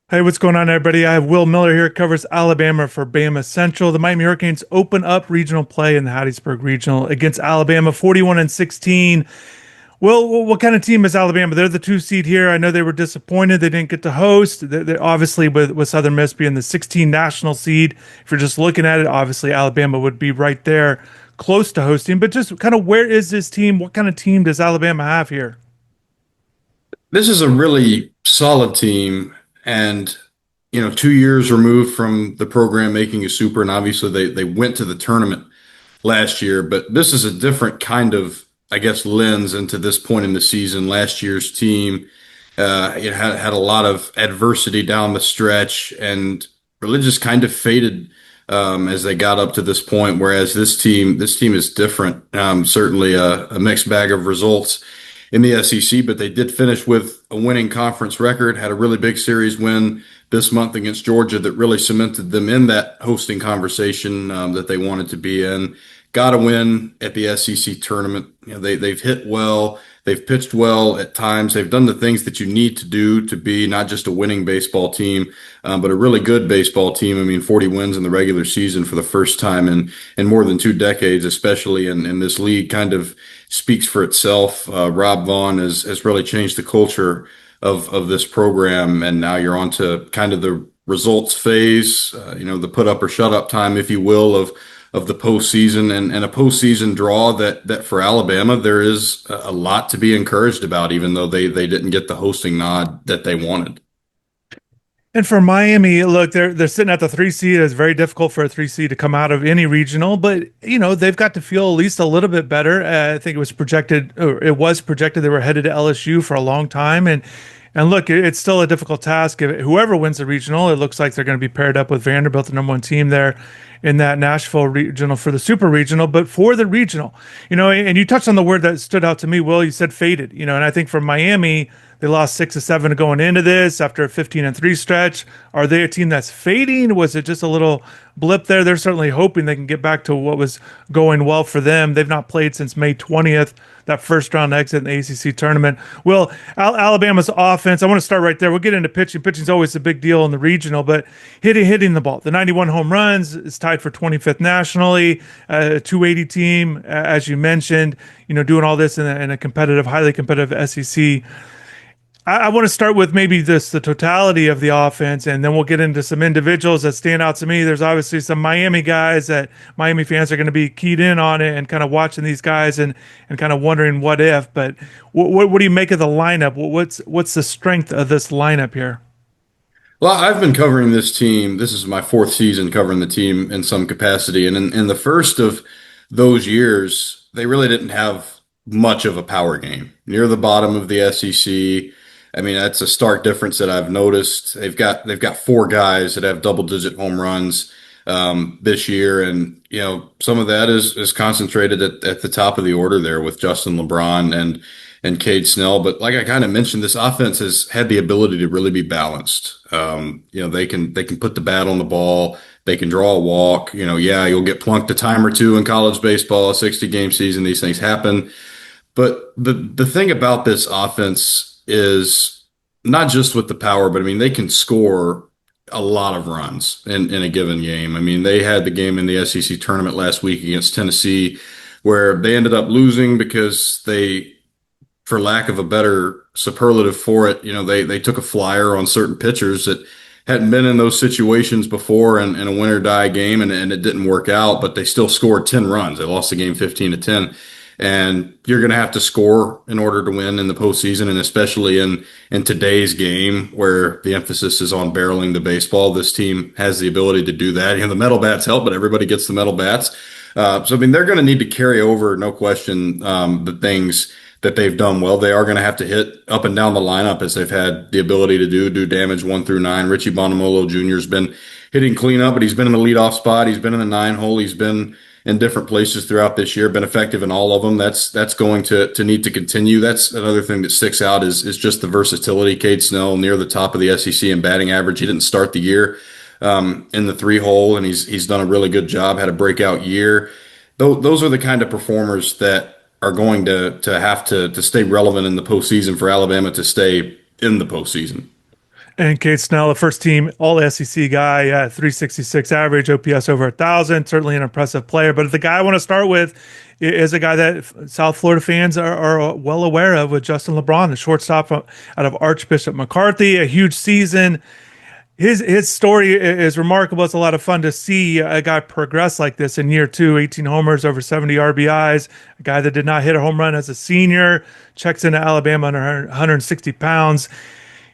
Hey, what's going on, everybody? I have Will Miller here, covers Alabama for Bama Central. The Miami Hurricanes open up regional play in the Hattiesburg Regional against Alabama, 41 and 16. Well, what kind of team is Alabama? They're the two seed here. I know they were disappointed they didn't get to host. They're obviously with Southern Miss being the 16 national seed. If you're just looking at it, obviously Alabama would be right there, close to hosting. But just kind of where is this team? What kind of team does Alabama have here? This is a really solid team, and 2 years removed from the program making a super, and obviously they went to the tournament last year, but this is a different kind of, I guess, lens into this point in the season. Last year's team, it had a lot of adversity down the stretch, and really just kind of faded as they got up to this point. Whereas this team is different. Certainly a mixed bag of results in the SEC, but they did finish with a winning conference record, had a really big series win this month against Georgia that really cemented them in that hosting conversation that they wanted to be in. Got a win at the SEC tournament. They've hit well, they've pitched well at times. They've done the things that you need to do to be not just a winning baseball team, but a really good baseball team. I mean, 40 wins in the regular season for the first time in more than 2 decades, especially in this league, kind of speaks for itself. Rob Vaughn has really changed the culture of this program, and now you're on to kind of the results phase, the put up or shut up time, if you will, of the postseason, and a postseason draw that for Alabama there is a lot to be encouraged about, even though they didn't get the hosting nod that they wanted. And for Miami, look, they're sitting at the three seed. It's very difficult for a three seed to come out of any regional, but they've got to feel at least a little bit better. I think it was projected they were headed to LSU for a long time, and look, it's still a difficult task. Whoever wins the regional, it looks like they're going to be paired up with Vanderbilt, the number one team there in that Nashville regional for the super regional. But for the regional, and you touched on the word that stood out to me, Will. You said faded, and I think for Miami, they lost 6 of 7 going into this after a 15-3 stretch. Are they a team that's fading? Was it just a little blip there? They're certainly hoping they can get back to what was going well for them. They've not played since May 20th, that first round exit in the ACC tournament. Well, Alabama's offense, I want to start right there. We'll get into pitching. Pitching's always a big deal in the regional, but hitting the ball. The 91 home runs is tied for 25th nationally. 280 team, as you mentioned, doing all this in a competitive, highly competitive SEC. I want to start with maybe the totality of the offense, and then we'll get into some individuals that stand out to me. There's obviously some Miami guys that Miami fans are going to be keyed in on it and kind of watching these guys and kind of wondering what if. But what do you make of the lineup? What's the strength of this lineup here? Well, I've been covering this team. This is my fourth season covering the team in some capacity. And in the first of those years, they really didn't have much of a power game. Near the bottom of the SEC. I mean, that's a stark difference that I've noticed. They've got four guys that have double digit home runs this year. And, some of that is concentrated at the top of the order there with Justin Lebron and Cade Snell. But like I kind of mentioned, this offense has had the ability to really be balanced. They can put the bat on the ball. They can draw a walk. Yeah, you'll get plunked a time or two in college baseball, a 60 game season. These things happen. But the thing about this offense is not just with the power, but I mean, they can score a lot of runs in a given game. I mean, they had the game in the SEC tournament last week against Tennessee where they ended up losing because for lack of a better superlative for it, they took a flyer on certain pitchers that hadn't been in those situations before in a win or die game, and it didn't work out, but they still scored 10 runs. They lost the game 15-10. And you're going to have to score in order to win in the postseason, and especially in today's game where the emphasis is on barreling the baseball. This team has the ability to do that. The metal bats help, but everybody gets the metal bats. So I mean, they're going to need to carry over, no question, the things that they've done well. They are going to have to hit up and down the lineup as they've had the ability to do damage 1 through 9. Richie Bonamolo Jr. has been hitting cleanup, but he's been in the leadoff spot. He's been in the 9 hole. He's been in different places throughout this year, been effective in all of them. That's going to need to continue. That's another thing that sticks out is just the versatility. Cade Snell near the top of the SEC in batting average. He didn't start the year in the 3 hole, and he's done a really good job. Had a breakout year. Those are the kind of performers that are going to have to stay relevant in the postseason for Alabama to stay in the postseason. And Kate Snell, the first team All SEC guy, 366 average, OPS over 1,000. Certainly an impressive player. But the guy I want to start with is a guy that South Florida fans are well aware of, with Justin Lebron, the shortstop out of Archbishop McCarthy. A huge season. His story is remarkable. It's a lot of fun to see a guy progress like this in year two, 18 homers, over 70 RBIs, a guy that did not hit a home run as a senior, checks into Alabama under 160 pounds.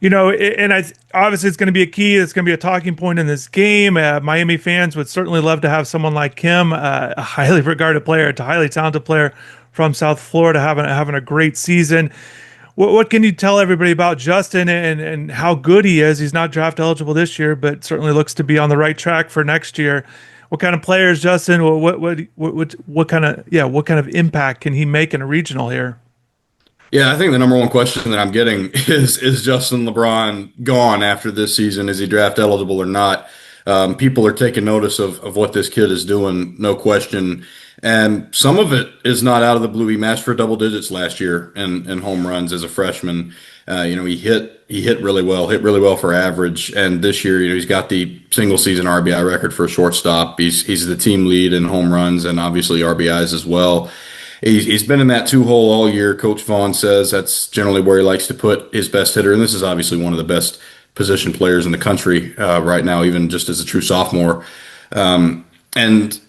And obviously it's going to be a key. It's going to be a talking point in this game. Miami fans would certainly love to have someone like him, a highly regarded player, a highly talented player from South Florida, having a great season. What can you tell everybody about Justin and how good he is? He's not draft eligible this year, but certainly looks to be on the right track for next year. What kind of player is Justin? What kind of impact can he make in a regional here? Yeah, I think the number one question that I'm getting is Justin LeBron gone after this season? Is he draft eligible or not? People are taking notice of what this kid is doing, no question. And some of it is not out of the blue. He matched for double digits last year in home runs as a freshman. He hit really well for average. And this year, he's got the single season RBI record for a shortstop. He's the team lead in home runs and obviously RBIs as well. He's been in that two hole all year. Coach Vaughn says that's generally where he likes to put his best hitter. And this is obviously one of the best position players in the country right now, even just as a true sophomore. And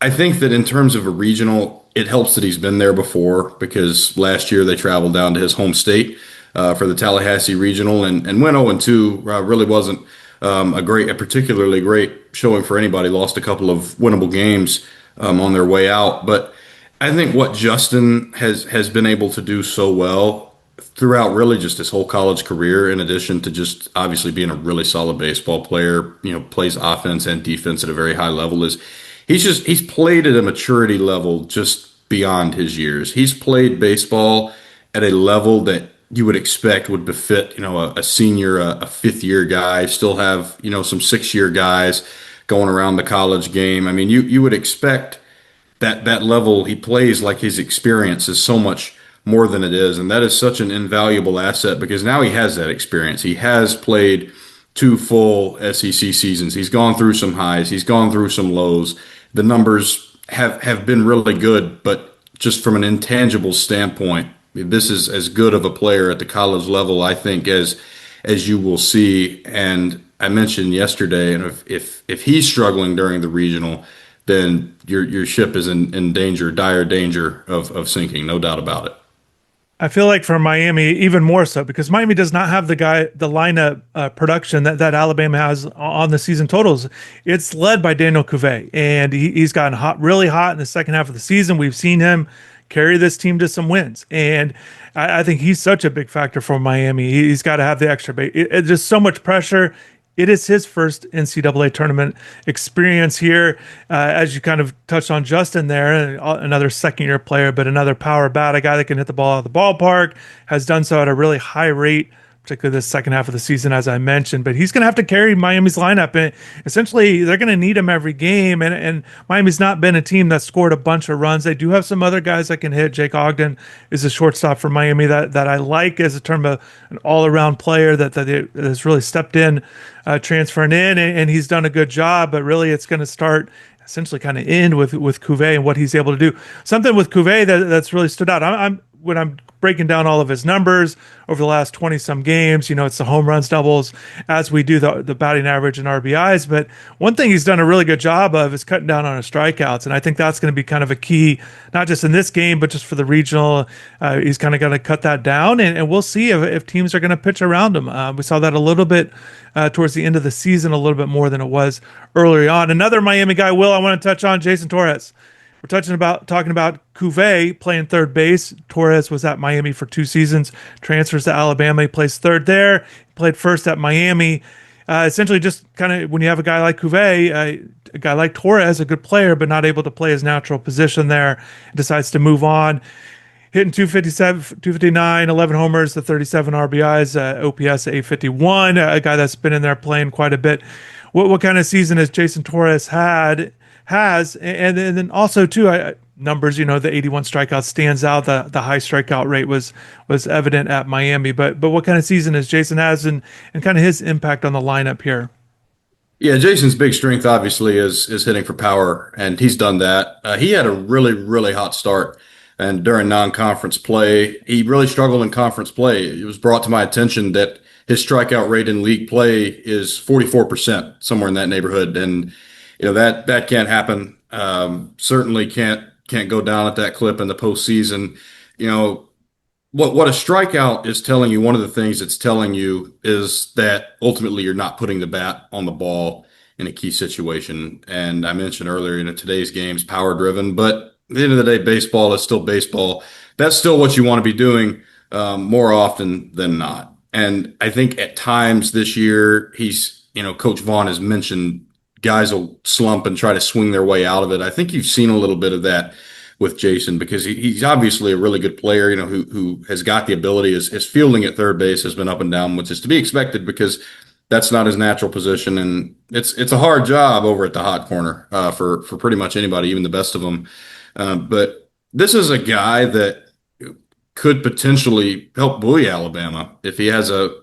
I think that in terms of a regional, it helps that he's been there before, because last year they traveled down to his home state for the Tallahassee Regional and went 0-2. Really wasn't a particularly great showing for anybody. Lost a couple of winnable games on their way out. But I think what Justin has been able to do so well throughout really just his whole college career, in addition to just obviously being a really solid baseball player, plays offense and defense at a very high level, is he's played at a maturity level just beyond his years. He's played baseball at a level that you would expect would befit, a senior, a fifth year guy, still have, some 6 year guys going around the college game. I mean, you would expect that level. He plays like his experience is so much more than it is, and that is such an invaluable asset, because now he has that experience. He has played two full SEC seasons. He's gone through some highs, he's gone through some lows. The numbers have been really good, but just from an intangible standpoint, this is as good of a player at the college level, I think, as you will see. And I mentioned yesterday, and if he's struggling during the regional, then your ship is in danger, dire danger of sinking, no doubt about it. I feel like for Miami, even more so, because Miami does not have the lineup production that Alabama has on the season totals. It's led by Daniel Cuvet, and he's gotten really hot in the second half of the season. We've seen him carry this team to some wins, and I think he's such a big factor for Miami. He's got to have the extra bait. It's just so much pressure. It is his first NCAA tournament experience here. As you kind of touched on Justin there, another second year player, but another power bat, a guy that can hit the ball out of the ballpark, has done so at a really high rate, particularly the second half of the season, as I mentioned. But he's going to have to carry Miami's lineup, and essentially they're going to need him every game. And Miami's not been a team that scored a bunch of runs. They do have some other guys that can hit. Jake Ogden is a shortstop for Miami that I like as a term of an all-around player that has really stepped in, transferring in, and he's done a good job. But really, it's going to start essentially kind of end with Cuvet and what he's able to do. Something with Cuvet that's really stood out. When I'm breaking down all of his numbers over the last 20 some games, it's the home runs, doubles, as we do the batting average and RBIs. But one thing he's done a really good job of is cutting down on his strikeouts. And I think that's going to be kind of a key, not just in this game, but just for the regional. He's kind of going to cut that down, and we'll see if teams are going to pitch around him. We saw that a little bit towards the end of the season, a little bit more than it was early on. Another Miami guy, Will, I want to touch on, Jason Torres. We're talking about Cuvet playing third base. Torres was at Miami for 2 seasons, transfers to Alabama. He plays third there. He played first at Miami. Essentially, just kind of when you have a guy like Cuvet, a guy like Torres, a good player, but not able to play his natural position there, decides to move on. Hitting 257, 259, 11 homers, the 37 RBIs, OPS 851. A guy that's been in there playing quite a bit. What kind of season has Jason Torres has, and then also too, numbers. The 81 strikeouts stands out. The high strikeout rate was evident at Miami. But what kind of season has Jason has and kind of his impact on the lineup here? Yeah, Jason's big strength obviously is hitting for power, and he's done that. He had a really hot start, and during non-conference play, he really struggled in conference play. It was brought to my attention that his strikeout rate in league play is 44%, somewhere in that neighborhood, and that can't happen. Certainly can't go down at that clip in the postseason. You know, what a strikeout is telling you, one of the things it's telling you is that ultimately you're not putting the bat on the ball in a key situation. And I mentioned earlier, today's game's power driven, but at the end of the day, baseball is still baseball. That's still what you want to be doing more often than not. And I think at times this year, Coach Vaughn has mentioned guys will slump and try to swing their way out of it. I think you've seen a little bit of that with Jason because he's obviously a really good player, who has got the ability. His fielding at third base has been up and down, which is to be expected because that's not his natural position, and it's a hard job over at the hot corner for pretty much anybody, even the best of them. But this is a guy that could potentially help buoy Alabama if he has a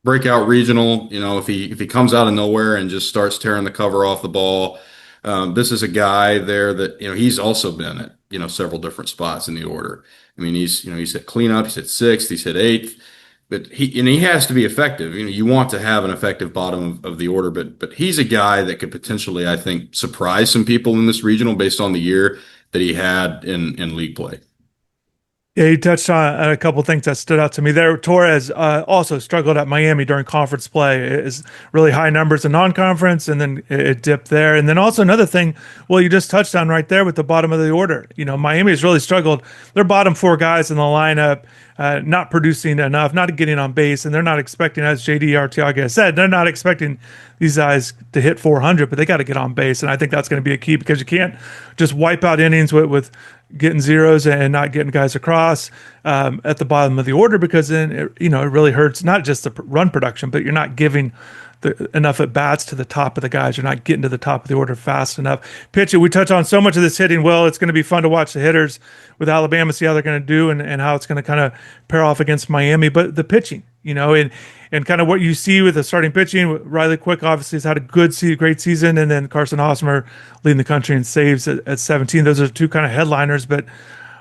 breakout regional. If he comes out of nowhere and just starts tearing the cover off the ball. This is a guy there that he's also been at several different spots in the order. I mean, he's hit cleanup, he's hit sixth, he's hit eighth, but he has to be effective. You want to have an effective bottom of the order, but he's a guy that could potentially, I think, surprise some people in this regional based on the year that he had in league play. Yeah, you touched on a couple of things that stood out to me there. Torres also struggled at Miami during conference play. It is really high numbers in non-conference, and then it dipped there. And then also another thing, well, you just touched on right there with the bottom of the order. Miami has really struggled. Their bottom four guys in the lineup not producing enough, not getting on base, and they're not expecting, as JD Arteaga said, they're not expecting these guys to hit 400, but they got to get on base, and I think that's going to be a key because you can't just wipe out innings with getting zeros and not getting guys across at the bottom of the order because then it really hurts not just the run production, but you're not giving enough at bats to the top of the guys. You're not getting to the top of the order fast enough. Pitching, we touch on so much of this hitting. Well, it's going to be fun to watch the hitters with Alabama, see how they're going to do and how it's going to kind of pair off against Miami. But the pitching, and kind of what you see with the starting pitching. Riley Quick obviously has had a great season, and then Carson Hosmer leading the country in saves at 17. Those are two kind of headliners. But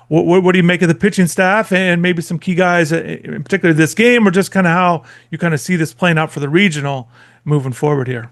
what do you make of the pitching staff and maybe some key guys, in particular this game, or just kind of how you kind of see this playing out for the regional moving forward here?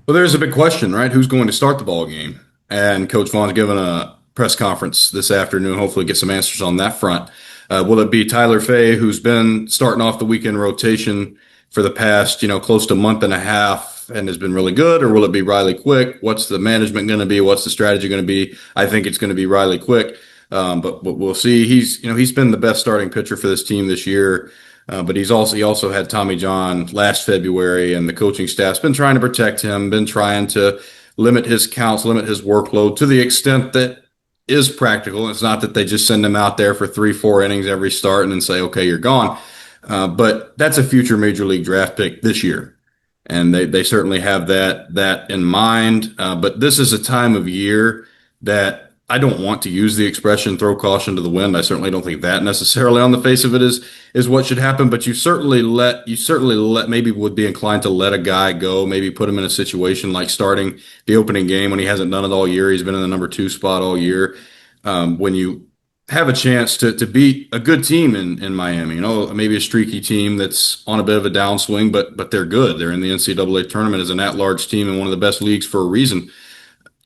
Well, there's a big question, right? Who's going to start the ball game? And Coach Vaughn's given a press conference this afternoon. Hopefully, get some answers on that front. Will it be Tyler Fay, who's been starting off the weekend rotation for the past, close to a month and a half and has been really good? Or will it be Riley Quick? What's the management going to be? What's the strategy going to be? I think it's going to be Riley Quick. But we'll see. He's been the best starting pitcher for this team this year. But he also had Tommy John last February, and the coaching staff's been trying to protect him, been trying to limit his counts, limit his workload to the extent that is practical. It's not that they just send him out there for 3-4 innings every start and then say, okay, you're gone. But that's a future major league draft pick this year. And they certainly have that in mind. But this is a time of year that I don't want to use the expression throw caution to the wind. I certainly don't think that necessarily on the face of it is what should happen, but you certainly let maybe would be inclined to let a guy go, maybe put him in a situation like starting the opening game when he hasn't done it all year. He's been in the number 2 spot all year. When you have a chance to beat a good team in Miami, maybe a streaky team that's on a bit of a downswing, but they're good. They're in the NCAA tournament as an at-large team in one of the best leagues for a reason.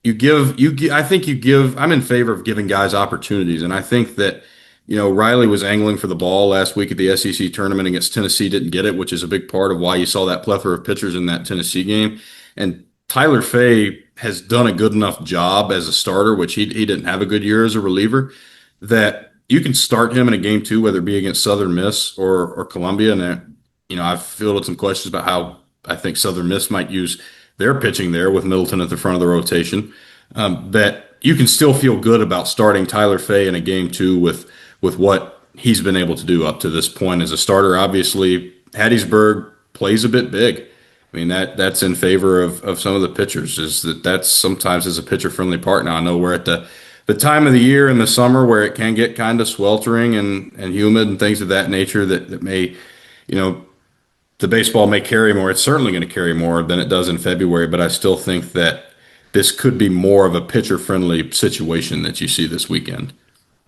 I'm in favor of giving guys opportunities. And I think that, Riley was angling for the ball last week at the SEC tournament against Tennessee, didn't get it, which is a big part of why you saw that plethora of pitchers in that Tennessee game. And Tyler Fay has done a good enough job as a starter, which he didn't have a good year as a reliever, that you can start him in a game 2, whether it be against Southern Miss or Columbia. And, I've fielded some questions about how I think Southern Miss might use their pitching there with Middleton at the front of the rotation, that you can still feel good about starting Tyler Fay in a game 2 with what he's been able to do up to this point as a starter. Obviously, Hattiesburg plays a bit big. I mean, that's in favor of some of the pitchers, is that's sometimes as a pitcher friendly park. Now I know we're at the the time of the year in the summer where it can get kind of sweltering and humid and things of that nature that may, you know, the baseball may carry more. It's certainly going to carry more than it does in February, but I still think that this could be more of a pitcher-friendly situation that you see this weekend.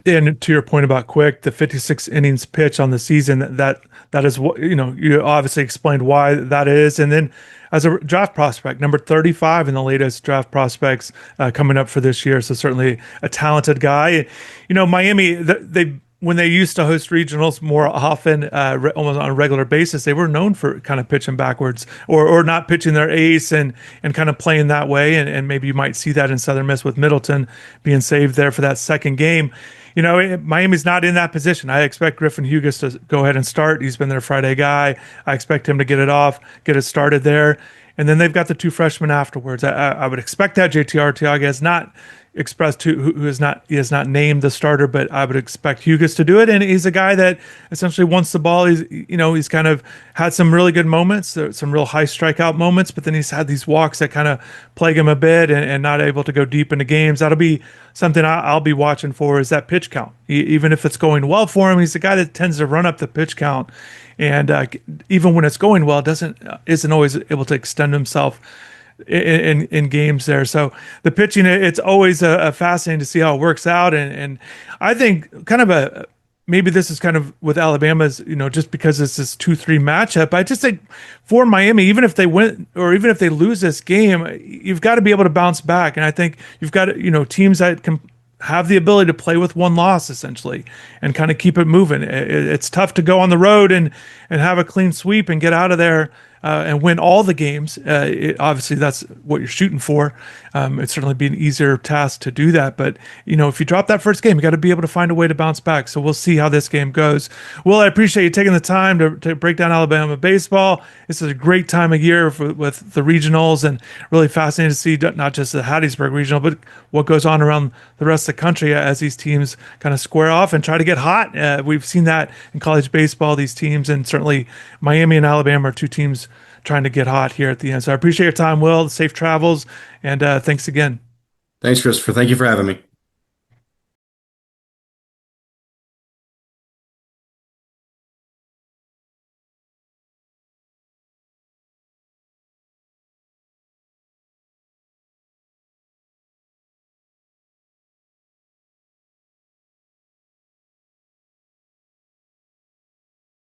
And to your point about Quick, the 56 innings pitch on the season, that is what, you obviously explained why that is. And then as a draft prospect, number 35 in the latest draft prospects coming up for this year. So certainly a talented guy. Miami, they when they used to host regionals more often, almost on a regular basis, they were known for kind of pitching backwards or not pitching their ace and kind of playing that way. And maybe you might see that in Southern Miss with Middleton being saved there for that second game. Miami's not in that position. I expect Griffin Hughes to go ahead and start. He's been their Friday guy. I expect him to get it started there. And then they've got the two freshmen afterwards. I would expect that JT Arteaga has not expressed who is not he has not named the starter, but I would expect Hughes to do it. And he's a guy that essentially wants the ball. He's kind of had some really good moments, some real high strikeout moments, but then he's had these walks that kind of plague him a bit and not able to go deep into games. That'll be something I'll be watching for is that pitch count. Even if it's going well for him, he's a guy that tends to run up the pitch count. And even when it's going well, isn't always able to extend himself in games there. So the pitching, it's always a fascinating to see how it works out. And I think kind of maybe this is kind of with Alabama's, just because it's this 2-3 matchup. I just think for Miami, even if they win or even if they lose this game, you've got to be able to bounce back. And I think you've got, teams that can have the ability to play with one loss essentially and kind of keep it moving. It's tough to go on the road and have a clean sweep and get out of there and win all the games. Obviously, that's what you're shooting for. It's certainly be an easier task to do that. But, if you drop that first game, you got to be able to find a way to bounce back. So we'll see how this game goes. Well, I appreciate you taking the time to break down Alabama baseball. This is a great time of year with the regionals and really fascinating to see not just the Hattiesburg Regional, but what goes on around the rest of the country as these teams kind of square off and try to get hot. We've seen that in college baseball, these teams, and certainly Miami and Alabama are two teams trying to get hot here at the end. So I appreciate your time, Will. Safe travels, and thanks again. Thanks, Christopher. Thank you for having me.